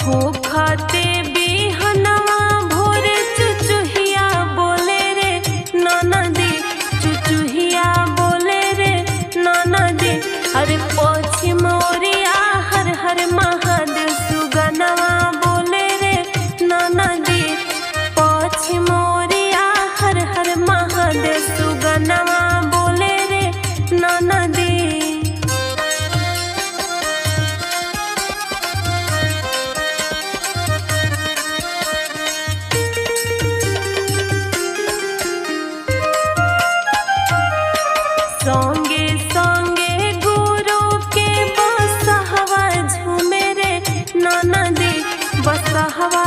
हो खाते बिहनवा भोरे चुचुहिया बोले रे ननदी, चुचुहिया बोले रे ननदी। अरे पश्चिम ओरिया हर हर महादेव सुगनवा बोले रे ननदी। पश्चिम ओरिया हर हर महादेव सुगनवा बोले रे ननदी। संगे संगे गुरु के बसहवा झूमे रे ननदी, बसहवा